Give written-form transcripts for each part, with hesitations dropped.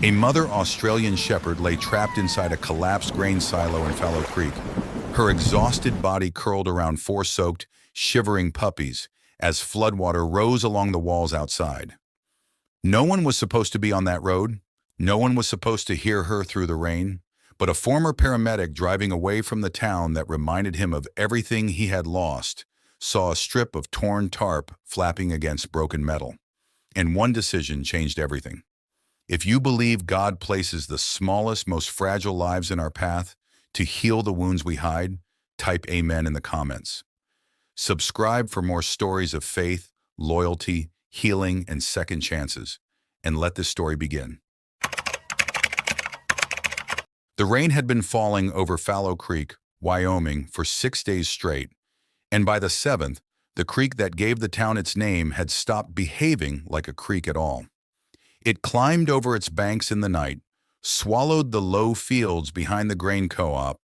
A mother Australian shepherd lay trapped inside a collapsed grain silo in Fallow Creek. Her exhausted body curled around four soaked, shivering puppies as floodwater rose along the walls outside. No one was supposed to be on that road. No one was supposed to hear her through the rain. But a former paramedic driving away from the town that reminded him of everything he had lost saw a strip of torn tarp flapping against broken metal. And one decision changed everything. If you believe God places the smallest, most fragile lives in our path to heal the wounds we hide, type amen in the comments. Subscribe for more stories of faith, loyalty, healing, and second chances. And let this story begin. The rain had been falling over Fallow Creek, Wyoming, for 6 days straight, and by the 7th, the creek that gave the town its name had stopped behaving like a creek at all. It climbed over its banks in the night, swallowed the low fields behind the grain co-op,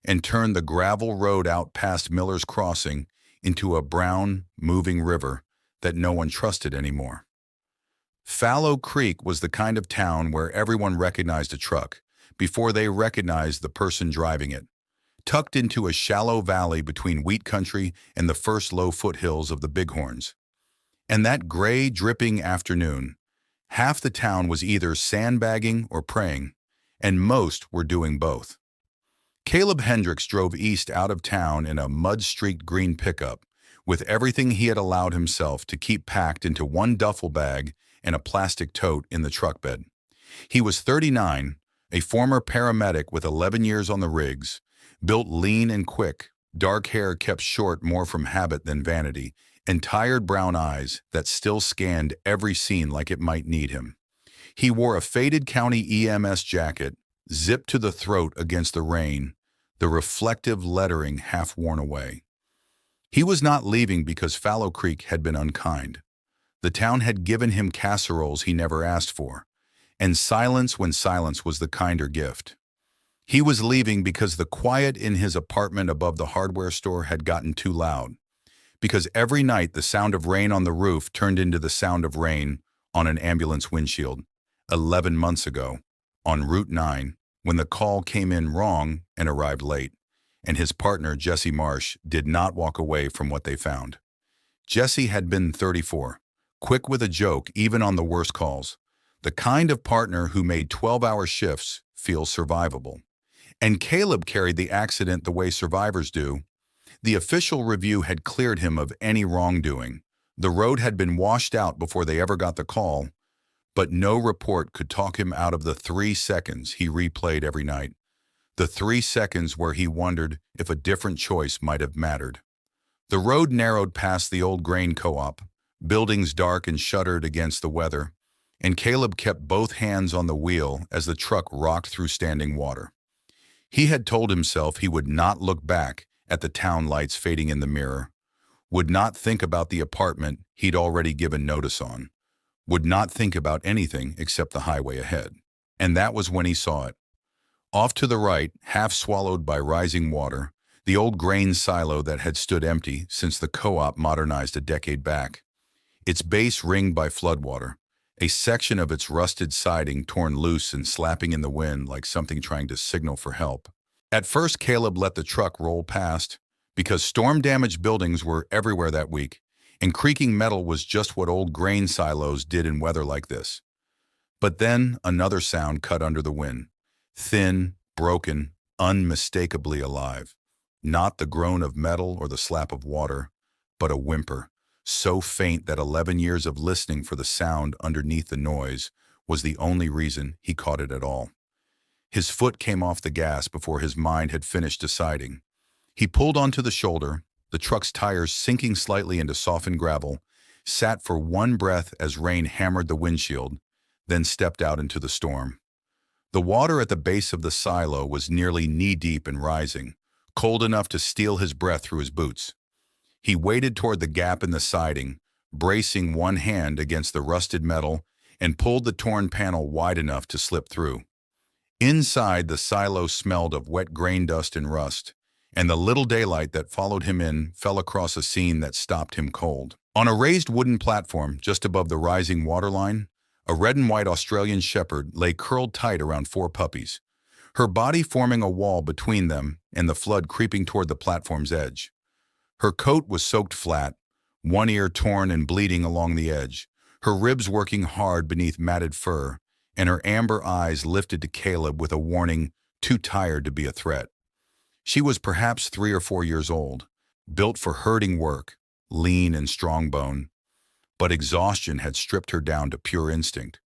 and turned the gravel road out past Miller's Crossing into a brown, moving river that no one trusted anymore. Fallow Creek was the kind of town where everyone recognized a truck before they recognized the person driving it, tucked into a shallow valley between wheat country and the first low foothills of the Bighorns. And that gray, dripping afternoon, half the town was either sandbagging or praying, and most were doing both. Caleb Hendricks drove east out of town in a mud-streaked green pickup, with everything he had allowed himself to keep packed into one duffel bag and a plastic tote in the truck bed. He was 39, a former paramedic with 11 years on the rigs, built lean and quick, dark hair kept short more from habit than vanity, and tired brown eyes that still scanned every scene like it might need him. He wore a faded county EMS jacket, zipped to the throat against the rain, the reflective lettering half worn away. He was not leaving because Fallow Creek had been unkind. The town had given him casseroles he never asked for, and silence when silence was the kinder gift. He was leaving because the quiet in his apartment above the hardware store had gotten too loud, because every night the sound of rain on the roof turned into the sound of rain on an ambulance windshield. 11 months ago, on Route 9, when the call came in wrong and arrived late, and his partner, Jesse Marsh, did not walk away from what they found. Jesse had been 34, quick with a joke even on the worst calls, the kind of partner who made 12-hour shifts feel survivable. And Caleb carried the accident the way survivors do. The official review had cleared him of any wrongdoing. The road had been washed out before they ever got the call, but no report could talk him out of the 3 seconds he replayed every night. The 3 seconds where he wondered if a different choice might have mattered. The road narrowed past the old grain co-op, buildings dark and shuttered against the weather, and Caleb kept both hands on the wheel as the truck rocked through standing water. He had told himself he would not look back at the town lights fading in the mirror, would not think about the apartment he'd already given notice on, would not think about anything except the highway ahead. And that was when he saw it. Off to the right, half swallowed by rising water, the old grain silo that had stood empty since the co-op modernized a decade back. Its base ringed by floodwater, a section of its rusted siding torn loose and slapping in the wind like something trying to signal for help. At first, Caleb let the truck roll past because storm-damaged buildings were everywhere that week, and creaking metal was just what old grain silos did in weather like this. But then another sound cut under the wind, thin, broken, unmistakably alive. Not the groan of metal or the slap of water, but a whimper, so faint that 11 years of listening for the sound underneath the noise was the only reason he caught it at all. His foot came off the gas before his mind had finished deciding. He pulled onto the shoulder, the truck's tires sinking slightly into softened gravel, sat for one breath as rain hammered the windshield, then stepped out into the storm. The water at the base of the silo was nearly knee-deep and rising, cold enough to steal his breath through his boots. He waded toward the gap in the siding, bracing one hand against the rusted metal, and pulled the torn panel wide enough to slip through. Inside, the silo smelled of wet grain dust and rust, and the little daylight that followed him in fell across a scene that stopped him cold. On a raised wooden platform just above the rising waterline, A red and white Australian shepherd lay curled tight around four puppies, her body forming a wall between them and the flood creeping toward the platform's edge. Her coat was soaked flat, one ear torn and bleeding along the edge, her ribs working hard beneath matted fur, and her amber eyes lifted to Caleb with a warning, too tired to be a threat. She was perhaps 3 or 4 years old, built for herding work, lean and strong-boned, but exhaustion had stripped her down to pure instinct.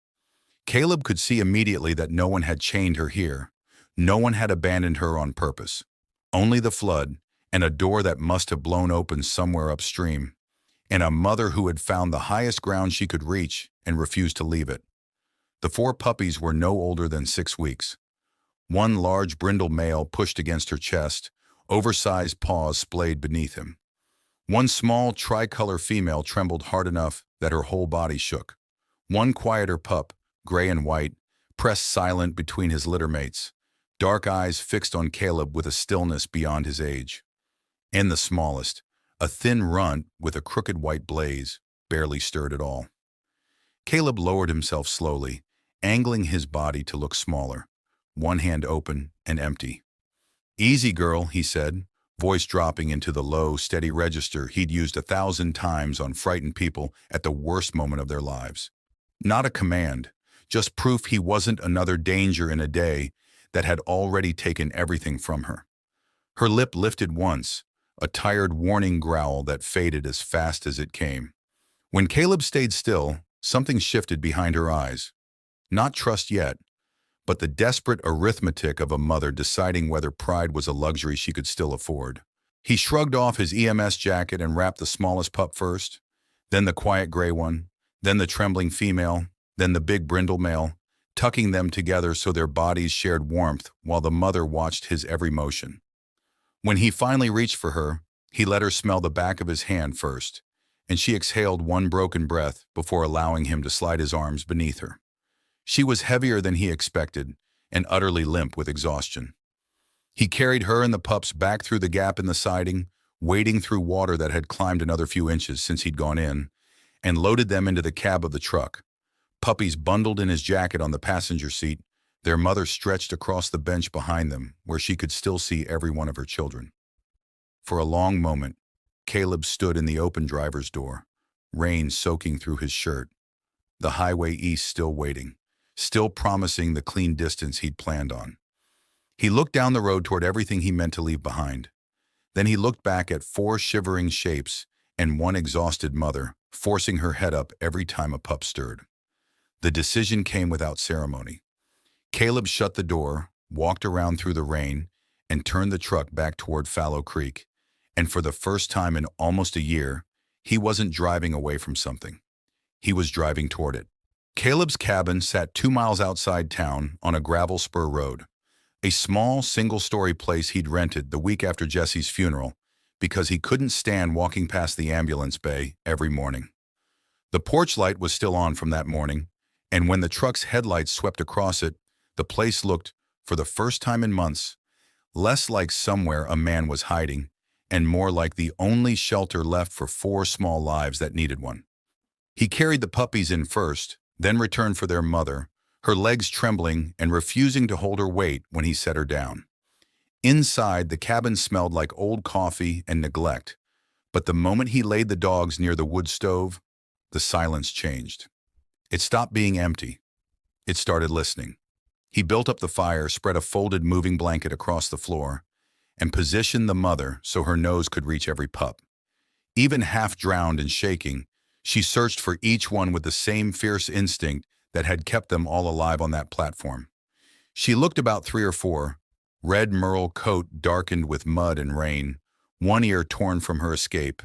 Caleb could see immediately that no one had chained her here. No one had abandoned her on purpose. Only the flood, and a door that must have blown open somewhere upstream, and a mother who had found the highest ground she could reach and refused to leave it. The four puppies were no older than 6 weeks. One large brindle male pushed against her chest, oversized paws splayed beneath him. One small tricolor female trembled hard enough that her whole body shook. One quieter pup, gray and white, pressed silent between his littermates, dark eyes fixed on Caleb with a stillness beyond his age. And the smallest, a thin runt with a crooked white blaze, barely stirred at all. Caleb lowered himself slowly, angling his body to look smaller, one hand open and empty. "Easy, girl," he said, voice dropping into the low, steady register he'd used 1,000 times on frightened people at the worst moment of their lives. Not a command, just proof he wasn't another danger in a day that had already taken everything from her. Her lip lifted once, a tired warning growl that faded as fast as it came. When Caleb stayed still, something shifted behind her eyes. Not trust yet, but the desperate arithmetic of a mother deciding whether pride was a luxury she could still afford. He shrugged off his EMS jacket and wrapped the smallest pup first, then the quiet gray one, then the trembling female, then the big brindle male, tucking them together so their bodies shared warmth while the mother watched his every motion. When he finally reached for her, he let her smell the back of his hand first, and she exhaled one broken breath before allowing him to slide his arms beneath her. She was heavier than he expected and utterly limp with exhaustion. He carried her and the pups back through the gap in the siding, wading through water that had climbed another few inches since he'd gone in, and loaded them into the cab of the truck. Puppies bundled in his jacket on the passenger seat, their mother stretched across the bench behind them, where she could still see every one of her children. For a long moment, Caleb stood in the open driver's door, rain soaking through his shirt, the highway east still waiting, still promising the clean distance he'd planned on. He looked down the road toward everything he meant to leave behind. Then he looked back at 4 shivering shapes and one exhausted mother, forcing her head up every time a pup stirred. The decision came without ceremony. Caleb shut the door, walked around through the rain, and turned the truck back toward Fallow Creek. And for the first time in almost a year, he wasn't driving away from something. He was driving toward it. Caleb's cabin sat 2 miles outside town on a gravel spur road, a small single-story place he'd rented the week after Jesse's funeral because he couldn't stand walking past the ambulance bay every morning. The porch light was still on from that morning, and when the truck's headlights swept across it, the place looked, for the first time in months, less like somewhere a man was hiding and more like the only shelter left for 4 small lives that needed one. He carried the puppies in first, then returned for their mother, her legs trembling and refusing to hold her weight when he set her down. Inside, the cabin smelled like old coffee and neglect, but the moment he laid the dogs near the wood stove, the silence changed. It stopped being empty. It started listening. He built up the fire, spread a folded moving blanket across the floor, and positioned the mother so her nose could reach every pup. Even half drowned and shaking, she searched for each one with the same fierce instinct that had kept them all alive on that platform. She looked about 3 or 4, red merle coat darkened with mud and rain, one ear torn from her escape,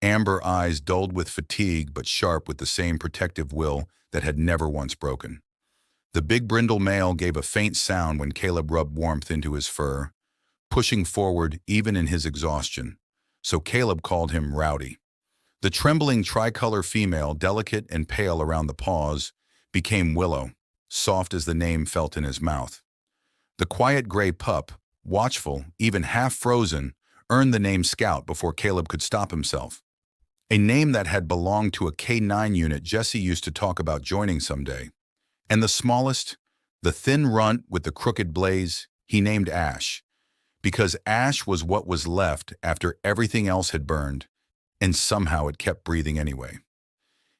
amber eyes dulled with fatigue but sharp with the same protective will that had never once broken. The big brindle male gave a faint sound when Caleb rubbed warmth into his fur, pushing forward even in his exhaustion, so Caleb called him Rowdy. The trembling tricolor female, delicate and pale around the paws, became Willow, soft as the name felt in his mouth. The quiet gray pup, watchful, even half frozen, earned the name Scout before Caleb could stop himself. a name that had belonged to a K-9 unit Jesse used to talk about joining someday. And the smallest, the thin runt with the crooked blaze, he named Ash, because ash was what was left after everything else had burned, and somehow it kept breathing anyway.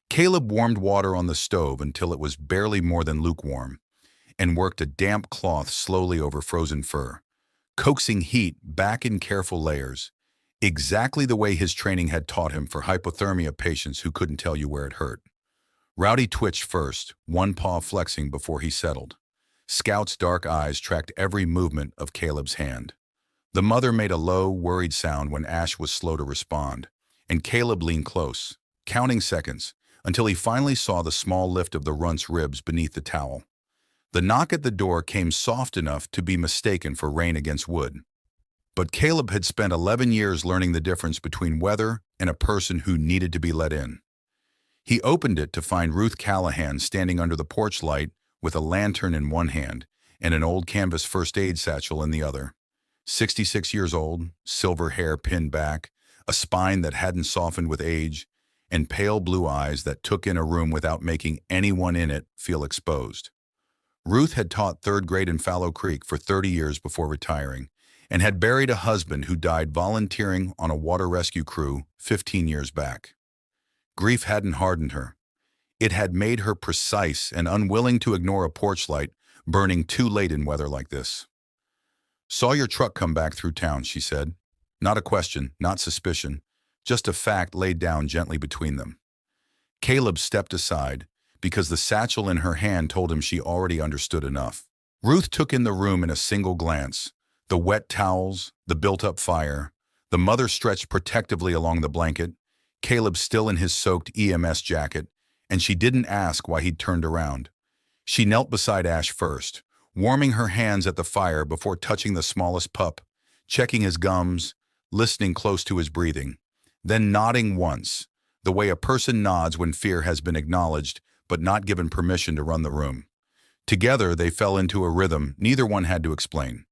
Caleb warmed water on the stove until it was barely more than lukewarm, and worked a damp cloth slowly over frozen fur, coaxing heat back in careful layers, exactly the way his training had taught him for hypothermia patients who couldn't tell you where it hurt. Rowdy twitched first, one paw flexing before he settled. Scout's dark eyes tracked every movement of Caleb's hand. The mother made a low, worried sound when Ash was slow to respond, and Caleb leaned close, counting seconds, until he finally saw the small lift of the runt's ribs beneath the towel. The knock at the door came soft enough to be mistaken for rain against wood. But Caleb had spent 11 years learning the difference between weather and a person who needed to be let in. He opened it to find Ruth Callahan standing under the porch light with a lantern in one hand and an old canvas first aid satchel in the other. 66 years old, silver hair pinned back, a spine that hadn't softened with age, and pale blue eyes that took in a room without making anyone in it feel exposed. Ruth had taught third grade in Fallow Creek for 30 years before retiring, and had buried a husband who died volunteering on a water rescue crew 15 years back. Grief hadn't hardened her. It had made her precise and unwilling to ignore a porch light burning too late in weather like this. "Saw your truck come back through town," she said. Not a question, not suspicion, just a fact laid down gently between them. Caleb stepped aside, because the satchel in her hand told him she already understood enough. Ruth took in the room in a single glance. The wet towels, the built-up fire, the mother stretched protectively along the blanket, Caleb still in his soaked EMS jacket, and she didn't ask why he'd turned around. She knelt beside Ash first, warming her hands at the fire before touching the smallest pup, checking his gums, listening close to his breathing, then nodding once, the way a person nods when fear has been acknowledged but not given permission to run the room. Together, they fell into a rhythm neither one had to explain.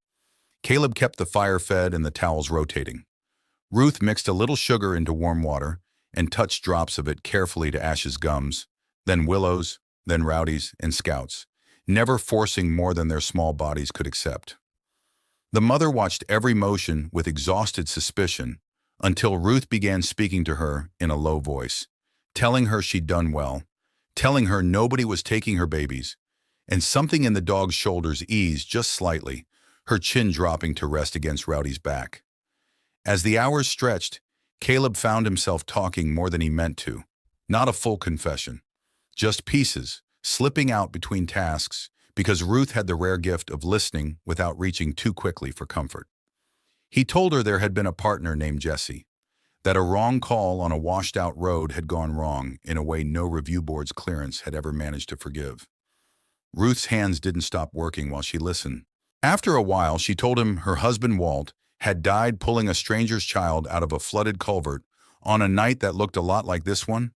Caleb kept the fire fed and the towels rotating. Ruth mixed a little sugar into warm water and touched drops of it carefully to Ash's gums, then Willow's, then Rowdy's and Scout's, never forcing more than their small bodies could accept. The mother watched every motion with exhausted suspicion until Ruth began speaking to her in a low voice, telling her she'd done well, telling her nobody was taking her babies, and something in the dog's shoulders eased just slightly, her chin dropping to rest against Rowdy's back. As the hours stretched, Caleb found himself talking more than he meant to. Not a full confession, just pieces, slipping out between tasks, because Ruth had the rare gift of listening without reaching too quickly for comfort. He told her there had been a partner named Jesse, that a wrong call on a washed-out road had gone wrong in a way no review board's clearance had ever managed to forgive. Ruth's hands didn't stop working while she listened. After a while, she told him her husband Walt had died pulling a stranger's child out of a flooded culvert on a night that looked a lot like this one,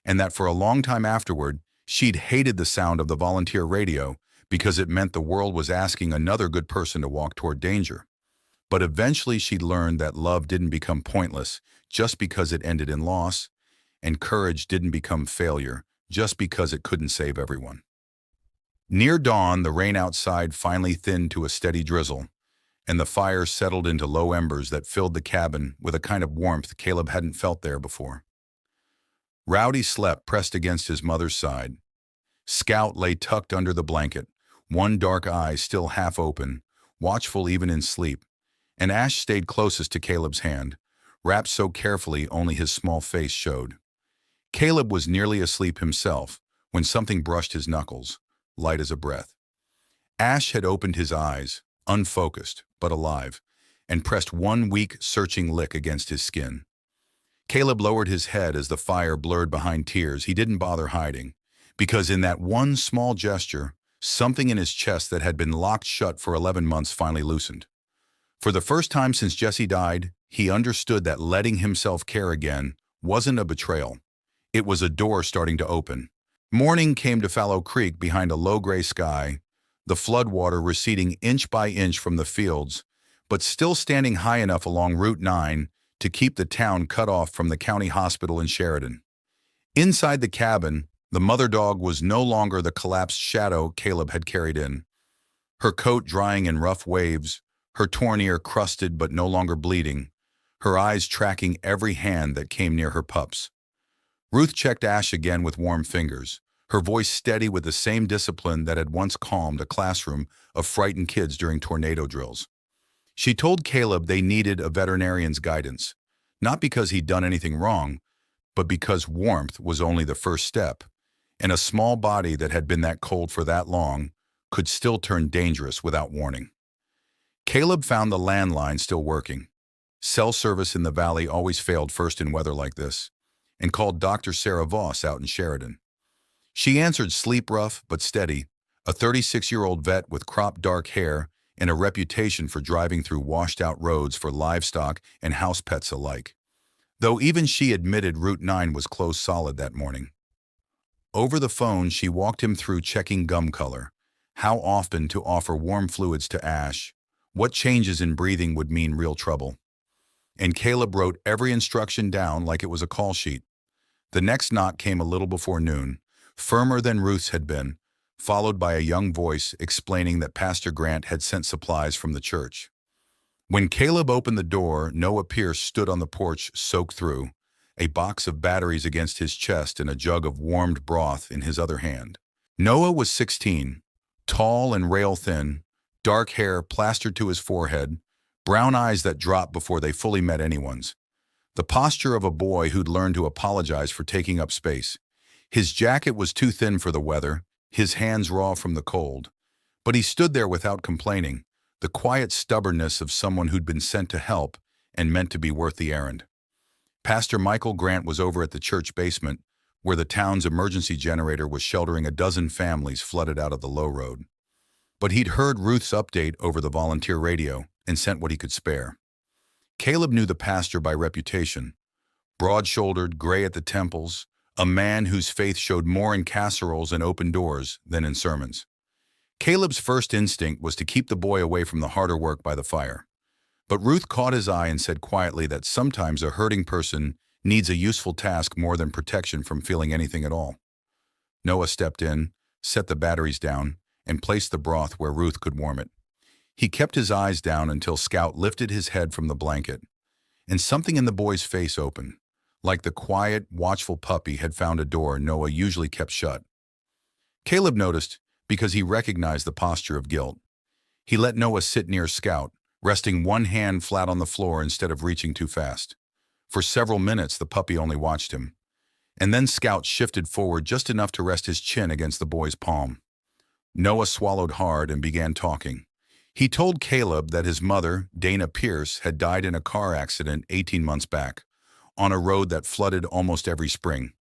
and that for a long time afterward, she'd hated the sound of the volunteer radio because it meant the world was asking another good person to walk toward danger. But eventually she'd learned that love didn't become pointless just because it ended in loss, and courage didn't become failure just because it couldn't save everyone. Near dawn, the rain outside finally thinned to a steady drizzle, and the fire settled into low embers that filled the cabin with a kind of warmth Caleb hadn't felt there before. Rowdy slept pressed against his mother's side. Scout lay tucked under the blanket, one dark eye still half open, watchful even in sleep, and Ash stayed closest to Caleb's hand, wrapped so carefully only his small face showed. Caleb was nearly asleep himself when something brushed his knuckles, light as a breath. Ash had opened his eyes, unfocused but alive, and pressed one weak, searching lick against his skin. Caleb lowered his head as the fire blurred behind tears he didn't bother hiding, because in that one small gesture, something in his chest that had been locked shut for 11 months finally loosened. For the first time since Jesse died, he understood that letting himself care again wasn't a betrayal. It was a door starting to open. Morning came to Fallow Creek behind a low gray sky, the floodwater receding inch by inch from the fields, but still standing high enough along Route 9 to keep the town cut off from the county hospital in Sheridan. Inside the cabin, the mother dog was no longer the collapsed shadow Caleb had carried in. Her coat drying in rough waves, her torn ear crusted but no longer bleeding, her eyes tracking every hand that came near her pups. Ruth checked Ash again with warm fingers, her voice steady with the same discipline that had once calmed a classroom of frightened kids during tornado drills. She told Caleb they needed a veterinarian's guidance, not because he'd done anything wrong, but because warmth was only the first step, and a small body that had been that cold for that long could still turn dangerous without warning. Caleb found the landline still working. Cell service in the valley always failed first in weather like this, and called Dr. Sarah Voss out in Sheridan. She answered sleep-rough but steady, a 36-year-old vet with cropped dark hair and a reputation for driving through washed-out roads for livestock and house pets alike, though even she admitted Route 9 was closed solid that morning. Over the phone, she walked him through checking gum color, how often to offer warm fluids to Ash, what changes in breathing would mean real trouble. And Caleb wrote every instruction down like it was a call sheet. The next knock came a little before noon, firmer than Ruth's had been, followed by a young voice explaining that Pastor Grant had sent supplies from the church. When Caleb opened the door, Noah Pierce stood on the porch soaked through, a box of batteries against his chest and a jug of warmed broth in his other hand. Noah was 16, tall and rail-thin, dark hair plastered to his forehead, brown eyes that dropped before they fully met anyone's. The posture of a boy who'd learned to apologize for taking up space. His jacket was too thin for the weather, his hands raw from the cold. But he stood there without complaining, the quiet stubbornness of someone who'd been sent to help and meant to be worth the errand. Pastor Michael Grant was over at the church basement, where the town's emergency generator was sheltering a dozen families flooded out of the low road. But he'd heard Ruth's update over the volunteer radio and sent what he could spare. Caleb knew the pastor by reputation. Broad-shouldered, gray at the temples, a man whose faith showed more in casseroles and open doors than in sermons. Caleb's first instinct was to keep the boy away from the harder work by the fire. But Ruth caught his eye and said quietly that sometimes a hurting person needs a useful task more than protection from feeling anything at all. Noah stepped in, set the batteries down, and placed the broth where Ruth could warm it. He kept his eyes down until Scout lifted his head from the blanket, and something in the boy's face opened, like the quiet, watchful puppy had found a door Noah usually kept shut. Caleb noticed because he recognized the posture of guilt. He let Noah sit near Scout, resting one hand flat on the floor instead of reaching too fast. For several minutes, the puppy only watched him. And then Scout shifted forward just enough to rest his chin against the boy's palm. Noah swallowed hard and began talking. He told Caleb that his mother, Dana Pierce, had died in a car accident 18 months back, on a road that flooded almost every spring.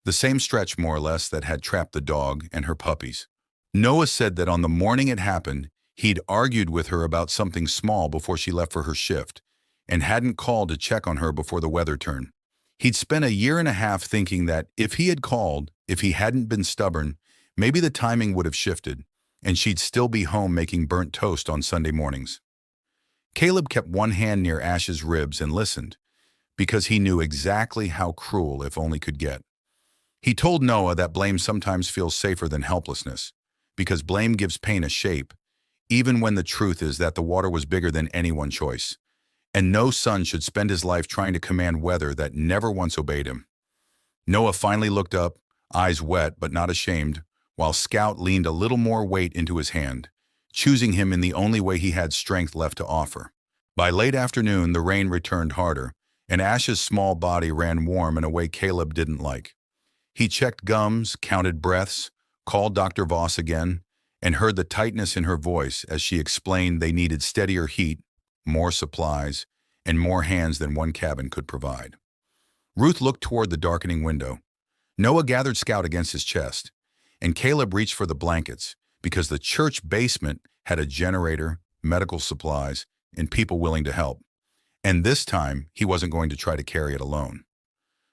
The same stretch, more or less, that had trapped the dog and her puppies. Noah said that on the morning it happened, he'd argued with her about something small before she left for her shift, and hadn't called to check on her before the weather turned. He'd spent a year and a half thinking that if he had called, if he hadn't been stubborn, maybe the timing would have shifted, and she'd still be home making burnt toast on Sunday mornings. Caleb kept one hand near Ash's ribs and listened, because he knew exactly how cruel if only could get. He told Noah that blame sometimes feels safer than helplessness, because blame gives pain a shape, even when the truth is that the water was bigger than any one choice, and no son should spend his life trying to command weather that never once obeyed him. Noah finally looked up, eyes wet but not ashamed, while Scout leaned a little more weight into his hand, choosing him in the only way he had strength left to offer. By late afternoon, the rain returned harder, and Ash's small body ran warm in a way Caleb didn't like. He checked gums, counted breaths, called Dr. Voss again, and heard the tightness in her voice as she explained they needed steadier heat, more supplies, and more hands than one cabin could provide. Ruth looked toward the darkening window. Noah gathered Scout against his chest, and Caleb reached for the blankets because the church basement had a generator, medical supplies, and people willing to help. And this time, he wasn't going to try to carry it alone.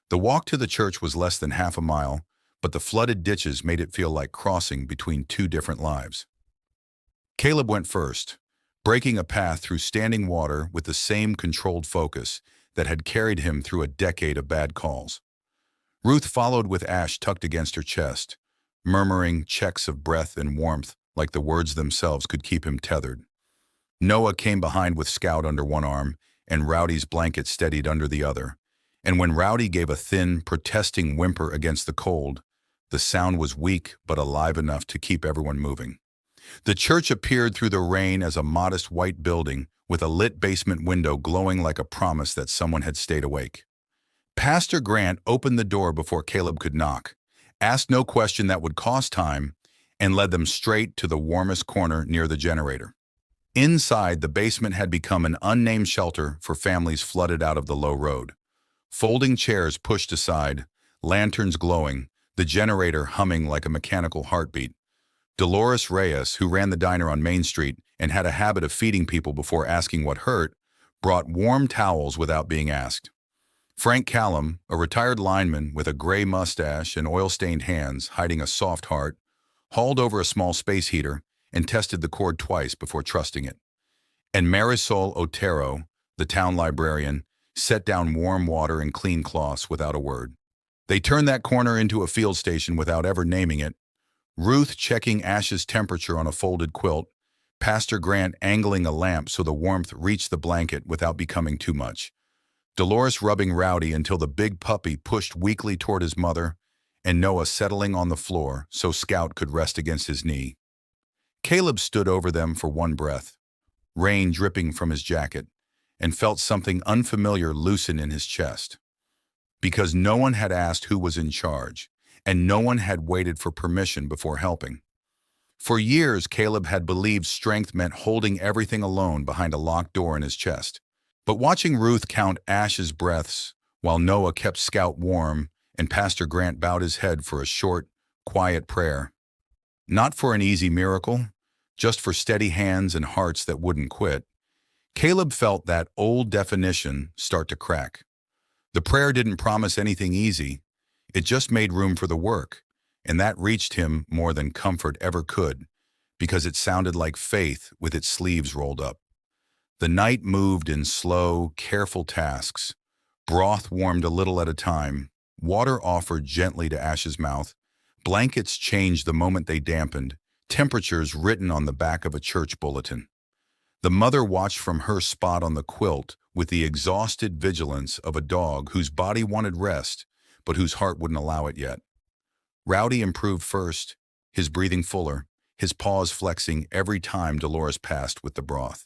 The walk to the church was less than half a mile, but the flooded ditches made it feel like crossing between two different lives. Caleb went first, breaking a path through standing water with the same controlled focus, that had carried him through a decade of bad calls. Ruth followed with Ash tucked against her chest, murmuring checks of breath and warmth like the words themselves could keep him tethered. Noah came behind with Scout under one arm and Rowdy's blanket steadied under the other, and when Rowdy gave a thin, protesting whimper against the cold, the sound was weak but alive enough to keep everyone moving. The church appeared through the rain as a modest white building with a lit basement window glowing like a promise that someone had stayed awake. Pastor Grant opened the door before Caleb could knock, asked no question that would cost time, and led them straight to the warmest corner near the generator. Inside, the basement had become an unnamed shelter for families flooded out of the low road. Folding chairs pushed aside, lanterns glowing, the generator humming like a mechanical heartbeat. Dolores Reyes, who ran the diner on Main Street and had a habit of feeding people before asking what hurt, brought warm towels without being asked. Frank Callum, a retired lineman with a gray mustache and oil-stained hands hiding a soft heart, hauled over a small space heater and tested the cord twice before trusting it. And Marisol Otero, the town librarian, set down warm water and clean cloths without a word. They turned that corner into a field station without ever naming it, Ruth checking Ash's temperature on a folded quilt, Pastor Grant angling a lamp so the warmth reached the blanket without becoming too much, Dolores rubbing Rowdy until the big puppy pushed weakly toward his mother, and Noah settling on the floor so Scout could rest against his knee. Caleb stood over them for one breath, rain dripping from his jacket, and felt something unfamiliar loosen in his chest. Because no one had asked who was in charge, and no one had waited for permission before helping. For years, Caleb had believed strength meant holding everything alone behind a locked door in his chest. But watching Ruth count Ash's breaths while Noah kept Scout warm and Pastor Grant bowed his head for a short, quiet prayer, not for an easy miracle, just for steady hands and hearts that wouldn't quit, Caleb felt that old definition start to crack. The prayer didn't promise anything easy, it just made room for the work, and that reached him more than comfort ever could, because it sounded like faith with its sleeves rolled up. The night moved in slow, careful tasks. Broth warmed a little at a time, water offered gently to Ash's mouth, blankets changed the moment they dampened, temperatures written on the back of a church bulletin. The mother watched from her spot on the quilt with the exhausted vigilance of a dog whose body wanted rest, but whose heart wouldn't allow it yet. Rowdy improved first, his breathing fuller, his paws flexing every time Dolores passed with the broth.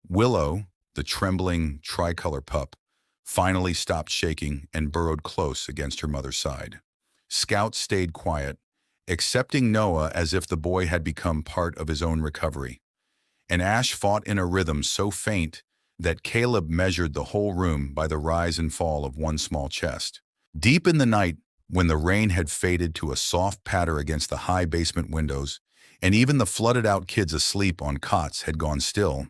Willow, the trembling, tricolor pup, finally stopped shaking and burrowed close against her mother's side. Scout stayed quiet, accepting Noah as if the boy had become part of his own recovery. And Ash fought in a rhythm so faint that Caleb measured the whole room by the rise and fall of one small chest. Deep in the night, when the rain had faded to a soft patter against the high basement windows, and even the flooded-out kids asleep on cots had gone still,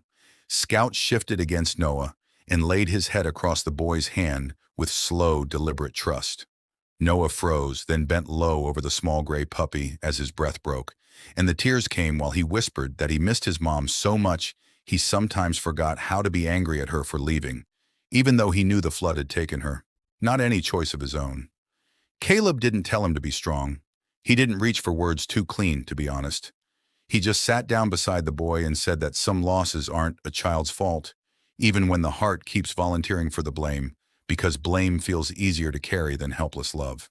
Scout shifted against Noah and laid his head across the boy's hand with slow, deliberate trust. Noah froze, then bent low over the small gray puppy as his breath broke, and the tears came while he whispered that he missed his mom so much he sometimes forgot how to be angry at her for leaving, even though he knew the flood had taken her, not any choice of his own. Caleb didn't tell him to be strong. He didn't reach for words too clean, to be honest. He just sat down beside the boy and said that some losses aren't a child's fault, even when the heart keeps volunteering for the blame, because blame feels easier to carry than helpless love.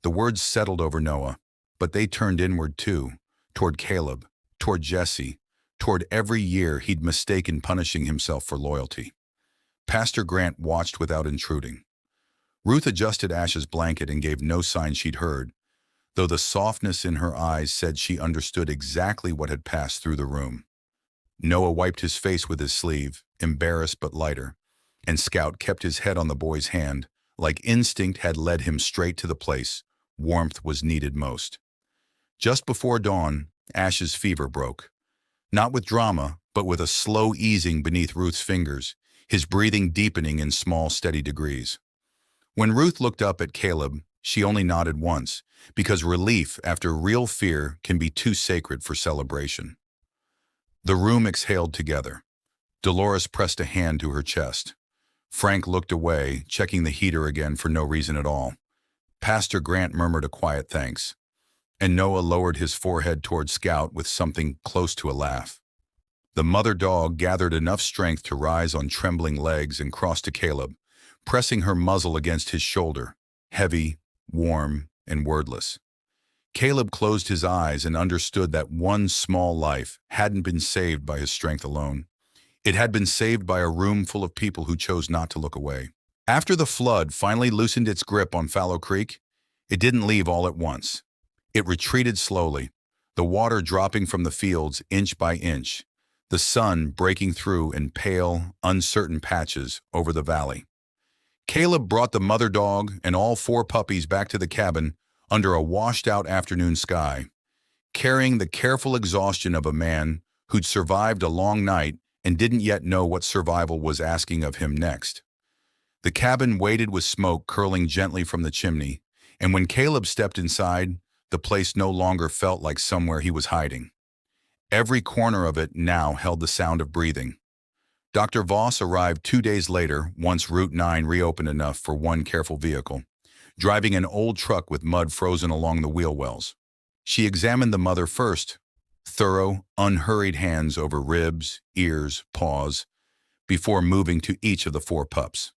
The words settled over Noah, but they turned inward too, toward Caleb, toward Jesse, toward every year he'd mistaken punishing himself for loyalty. Pastor Grant watched without intruding. Ruth adjusted Ash's blanket and gave no sign she'd heard, though the softness in her eyes said she understood exactly what had passed through the room. Noah wiped his face with his sleeve, embarrassed but lighter, and Scout kept his head on the boy's hand, like instinct had led him straight to the place warmth was needed most. Just before dawn, Ash's fever broke. Not with drama, but with a slow easing beneath Ruth's fingers, his breathing deepening in small, steady degrees. When Ruth looked up at Caleb, she only nodded once, because relief after real fear can be too sacred for celebration. The room exhaled together. Dolores pressed a hand to her chest. Frank looked away, checking the heater again for no reason at all. Pastor Grant murmured a quiet thanks, and Noah lowered his forehead toward Scout with something close to a laugh. The mother dog gathered enough strength to rise on trembling legs and cross to Caleb, pressing her muzzle against his shoulder, heavy, warm, and wordless. Caleb closed his eyes and understood that one small life hadn't been saved by his strength alone. It had been saved by a room full of people who chose not to look away. After the flood finally loosened its grip on Fallow Creek, it didn't leave all at once. It retreated slowly, the water dropping from the fields inch by inch, the sun breaking through in pale, uncertain patches over the valley. Caleb brought the mother dog and all 4 puppies back to the cabin under a washed-out afternoon sky, carrying the careful exhaustion of a man who'd survived a long night and didn't yet know what survival was asking of him next. The cabin waited with smoke curling gently from the chimney, and when Caleb stepped inside, the place no longer felt like somewhere he was hiding. Every corner of it now held the sound of breathing. Dr. Voss arrived 2 days later, once Route 9 reopened enough for one careful vehicle, driving an old truck with mud frozen along the wheel wells. She examined the mother first, thorough, unhurried hands over ribs, ears, paws, before moving to each of the 4 pups.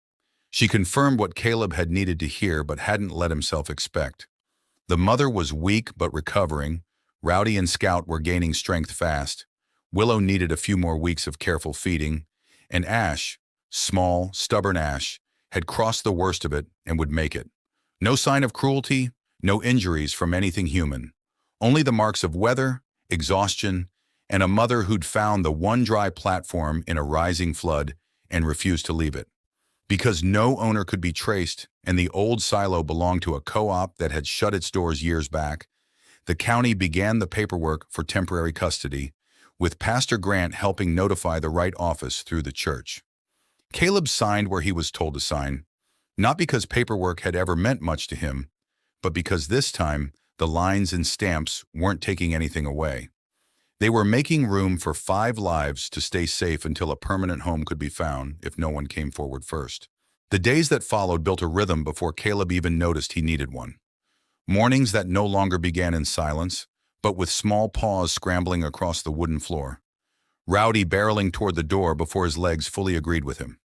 She confirmed what Caleb had needed to hear but hadn't let himself expect. The mother was weak but recovering. Rowdy and Scout were gaining strength fast. Willow needed a few more weeks of careful feeding, and Ash, small, stubborn Ash, had crossed the worst of it and would make it. No sign of cruelty, no injuries from anything human. Only the marks of weather, exhaustion, and a mother who'd found the one dry platform in a rising flood and refused to leave it. Because no owner could be traced and the old silo belonged to a co-op that had shut its doors years back, the county began the paperwork for temporary custody, with Pastor Grant helping notify the right office through the church. Caleb signed where he was told to sign, not because paperwork had ever meant much to him, but because this time the lines and stamps weren't taking anything away. They were making room for 5 lives to stay safe until a permanent home could be found if no one came forward first. The days that followed built a rhythm before Caleb even noticed he needed one. Mornings that no longer began in silence, but with small paws scrambling across the wooden floor. Rowdy barreling toward the door before his legs fully agreed with him.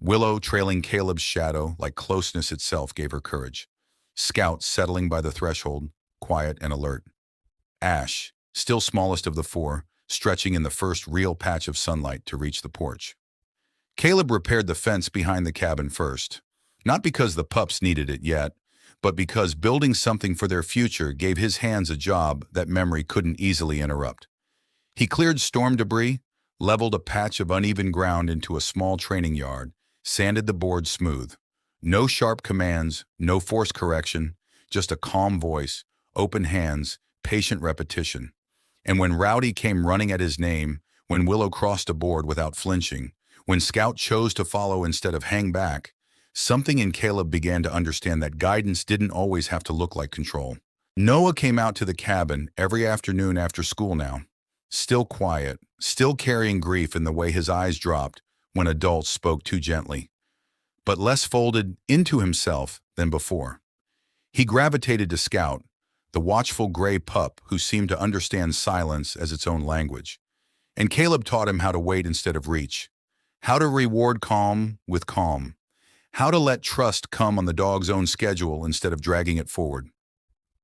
Willow trailing Caleb's shadow like closeness itself gave her courage. Scout settling by the threshold, quiet and alert. Ash, still smallest of the 4, stretching in the first real patch of sunlight to reach the porch. Caleb repaired the fence behind the cabin first, not because the pups needed it yet, but because building something for their future gave his hands a job that memory couldn't easily interrupt. He cleared storm debris, leveled a patch of uneven ground into a small training yard, sanded the board smooth. No sharp commands, no forced correction, just a calm voice, open hands, patient repetition. And when Rowdy came running at his name, when Willow crossed a board without flinching, when Scout chose to follow instead of hang back, something in Caleb began to understand that guidance didn't always have to look like control. Noah came out to the cabin every afternoon after school now, still quiet, still carrying grief in the way his eyes dropped when adults spoke too gently, but less folded into himself than before. He gravitated to Scout, the watchful gray pup who seemed to understand silence as its own language. And Caleb taught him how to wait instead of reach, how to reward calm with calm, how to let trust come on the dog's own schedule instead of dragging it forward.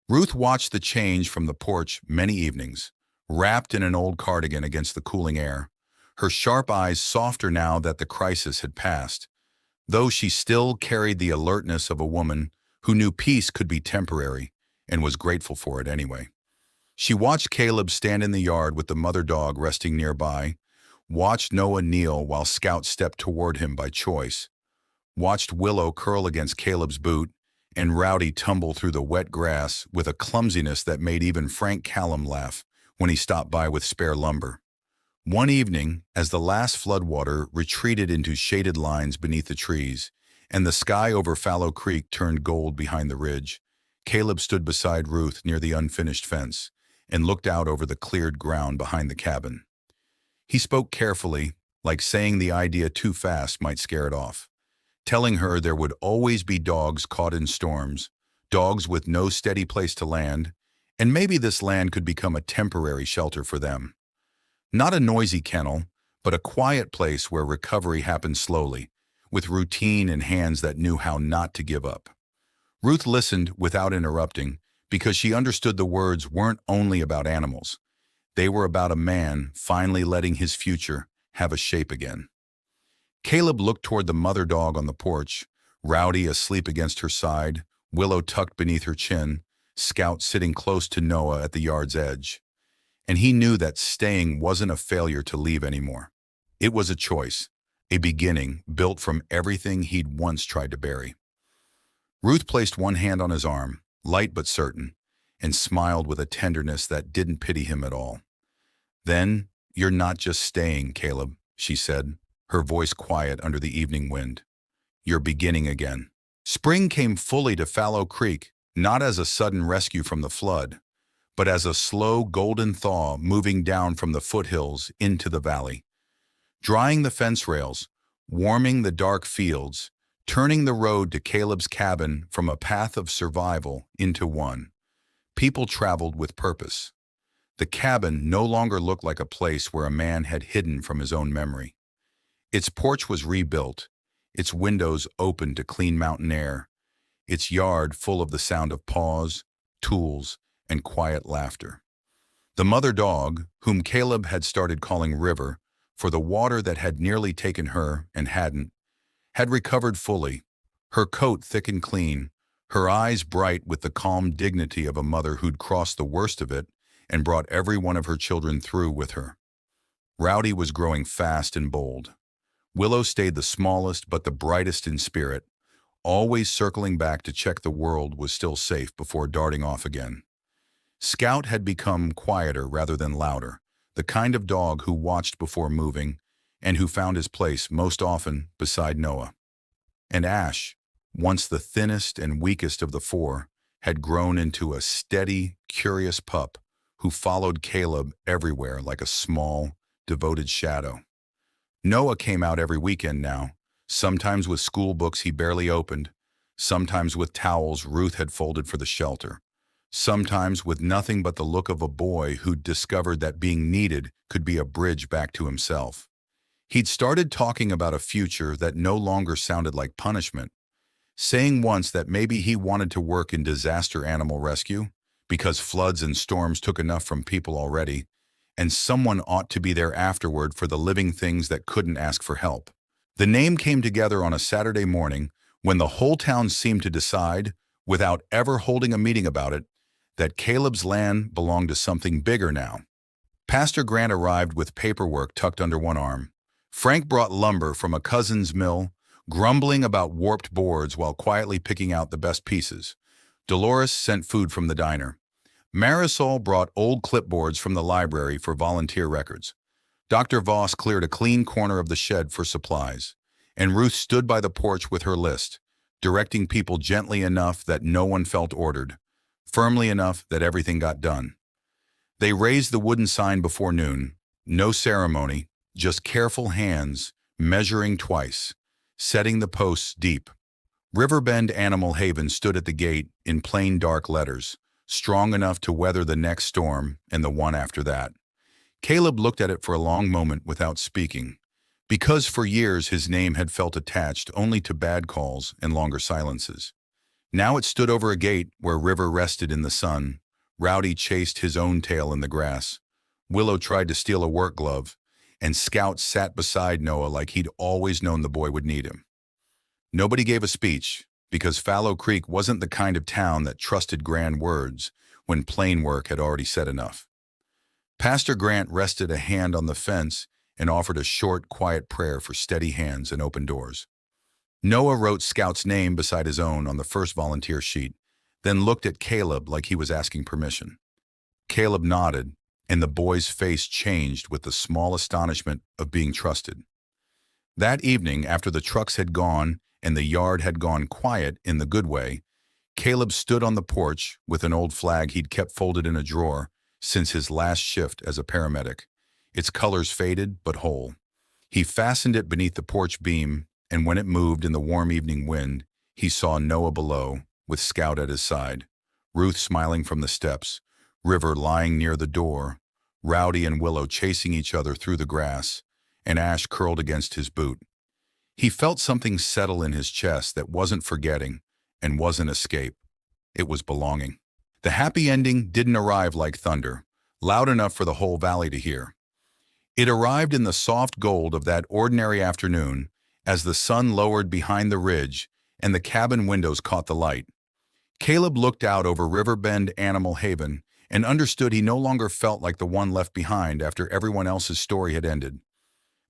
Ruth watched the change from the porch many evenings, wrapped in an old cardigan against the cooling air, her sharp eyes softer now that the crisis had passed, though she still carried the alertness of a woman who knew peace could be temporary and was grateful for it anyway. She watched Caleb stand in the yard with the mother dog resting nearby, watched Noah kneel while Scout stepped toward him by choice, watched Willow curl against Caleb's boot, and Rowdy tumble through the wet grass with a clumsiness that made even Frank Callum laugh when he stopped by with spare lumber. One evening, as the last floodwater retreated into shaded lines beneath the trees, and the sky over Fallow Creek turned gold behind the ridge, Caleb stood beside Ruth near the unfinished fence and looked out over the cleared ground behind the cabin. He spoke carefully, like saying the idea too fast might scare it off. telling her there would always be dogs caught in storms, dogs with no steady place to land, and maybe this land could become a temporary shelter for them. Not a noisy kennel, but a quiet place where recovery happened slowly, with routine and hands that knew how not to give up. Ruth listened without interrupting because she understood the words weren't only about animals. They were about a man finally letting his future have a shape again. Caleb looked toward the mother dog on the porch, Rowdy asleep against her side, Willow tucked beneath her chin, Scout sitting close to Noah at the yard's edge. And he knew that staying wasn't a failure to leave anymore. It was a choice, a beginning built from everything he'd once tried to bury. Ruth placed one hand on his arm, light but certain, and smiled with a tenderness that didn't pity him at all. "Then, you're not just staying, Caleb," she said, her voice quiet under the evening wind. "You're beginning again." Spring came fully to Fallow Creek, not as a sudden rescue from the flood, but as a slow golden thaw moving down from the foothills into the valley. Drying the fence rails, warming the dark fields, turning the road to Caleb's cabin from a path of survival into one. People traveled with purpose. The cabin no longer looked like a place where a man had hidden from his own memory. Its porch was rebuilt, its windows open to clean mountain air, its yard full of the sound of paws, tools, and quiet laughter. The mother dog, whom Caleb had started calling River, for the water that had nearly taken her and hadn't, had recovered fully, her coat thick and clean, her eyes bright with the calm dignity of a mother who'd crossed the worst of it and brought every one of her children through with her. Rowdy was growing fast and bold. Willow stayed the smallest but the brightest in spirit, always circling back to check the world was still safe before darting off again. Scout had become quieter rather than louder, the kind of dog who watched before moving and who found his place most often beside Noah. And Ash, once the thinnest and weakest of the four, had grown into a steady, curious pup who followed Caleb everywhere like a small, devoted shadow. Noah came out every weekend now, sometimes with school books he barely opened, sometimes with towels Ruth had folded for the shelter, sometimes with nothing but the look of a boy who'd discovered that being needed could be a bridge back to himself. He'd started talking about a future that no longer sounded like punishment, saying once that maybe he wanted to work in disaster animal rescue, because floods and storms took enough from people already, and someone ought to be there afterward for the living things that couldn't ask for help. The name came together on a Saturday morning when the whole town seemed to decide, without ever holding a meeting about it, that Caleb's land belonged to something bigger now. Pastor Grant arrived with paperwork tucked under one arm. Frank brought lumber from a cousin's mill, grumbling about warped boards while quietly picking out the best pieces. Dolores sent food from the diner. Marisol brought old clipboards from the library for volunteer records. Dr. Voss cleared a clean corner of the shed for supplies, and Ruth stood by the porch with her list, directing people gently enough that no one felt ordered, firmly enough that everything got done. They raised the wooden sign before noon, no ceremony, just careful hands, measuring twice, setting the posts deep. Riverbend Animal Haven stood at the gate in plain dark letters, strong enough to weather the next storm and the one after that. Caleb looked at it for a long moment without speaking, because for years his name had felt attached only to bad calls and longer silences. Now it stood over a gate where River rested in the sun. Rowdy chased his own tail in the grass. Willow tried to steal a work glove, and Scout sat beside Noah like he'd always known the boy would need him. Nobody gave a speech, because Fallow Creek wasn't the kind of town that trusted grand words when plain work had already said enough. Pastor Grant rested a hand on the fence and offered a short, quiet prayer for steady hands and open doors. Noah wrote Scout's name beside his own on the first volunteer sheet, then looked at Caleb like he was asking permission. Caleb nodded, and the boy's face changed with the small astonishment of being trusted. That evening, after the trucks had gone and the yard had gone quiet in the good way, Caleb stood on the porch with an old flag he'd kept folded in a drawer since his last shift as a paramedic, its colors faded but whole. He fastened it beneath the porch beam and when it moved in the warm evening wind, he saw Noah below, with Scout at his side, Ruth smiling from the steps, River lying near the door, Rowdy and Willow chasing each other through the grass, and Ash curled against his boot. He felt something settle in his chest that wasn't forgetting and wasn't escape. It was belonging. The happy ending didn't arrive like thunder, loud enough for the whole valley to hear. It arrived in the soft gold of that ordinary afternoon as the sun lowered behind the ridge and the cabin windows caught the light. Caleb looked out over Riverbend Animal Haven and understood he no longer felt like the one left behind after everyone else's story had ended.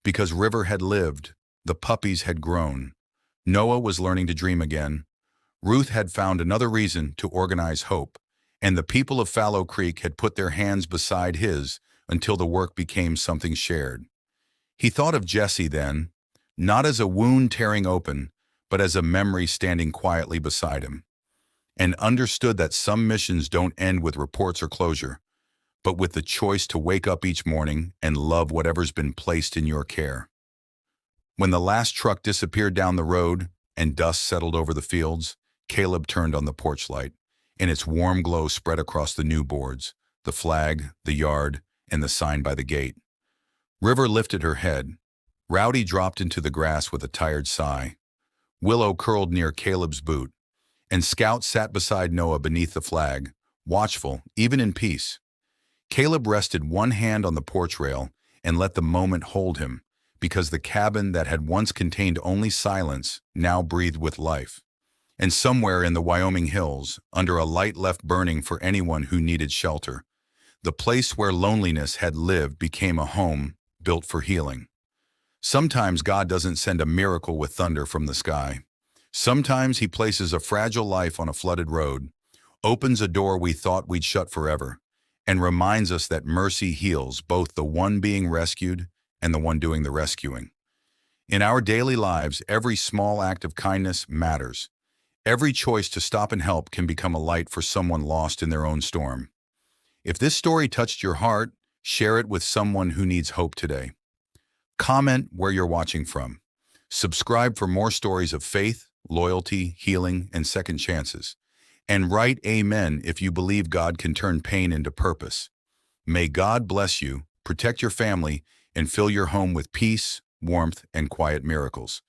Because River had lived, the puppies had grown. Noah was learning to dream again. Ruth had found another reason to organize hope, and the people of Fallow Creek had put their hands beside his until the work became something shared. He thought of Jesse then, not as a wound tearing open, but as a memory standing quietly beside him, and understood that some missions don't end with reports or closure, but with the choice to wake up each morning and love whatever's been placed in your care. When the last truck disappeared down the road and dust settled over the fields, Caleb turned on the porch light, and its warm glow spread across the new boards, the flag, the yard, and the sign by the gate. River lifted her head. Rowdy dropped into the grass with a tired sigh. Willow curled near Caleb's boot, and Scout sat beside Noah beneath the flag, watchful, even in peace. Caleb rested one hand on the porch rail and let the moment hold him, because the cabin that had once contained only silence now breathed with life. And somewhere in the Wyoming hills, under a light left burning for anyone who needed shelter, the place where loneliness had lived became a home built for healing. Sometimes God doesn't send a miracle with thunder from the sky. Sometimes he places a fragile life on a flooded road, opens a door we thought we'd shut forever, and reminds us that mercy heals both the one being rescued and the one doing the rescuing. In our daily lives, every small act of kindness matters. Every choice to stop and help can become a light for someone lost in their own storm. If this story touched your heart, share it with someone who needs hope today. Comment where you're watching from. Subscribe for more stories of faith, loyalty, healing, and second chances. And write amen if you believe God can turn pain into purpose. May God bless you, protect your family, and fill your home with peace, warmth, and quiet miracles.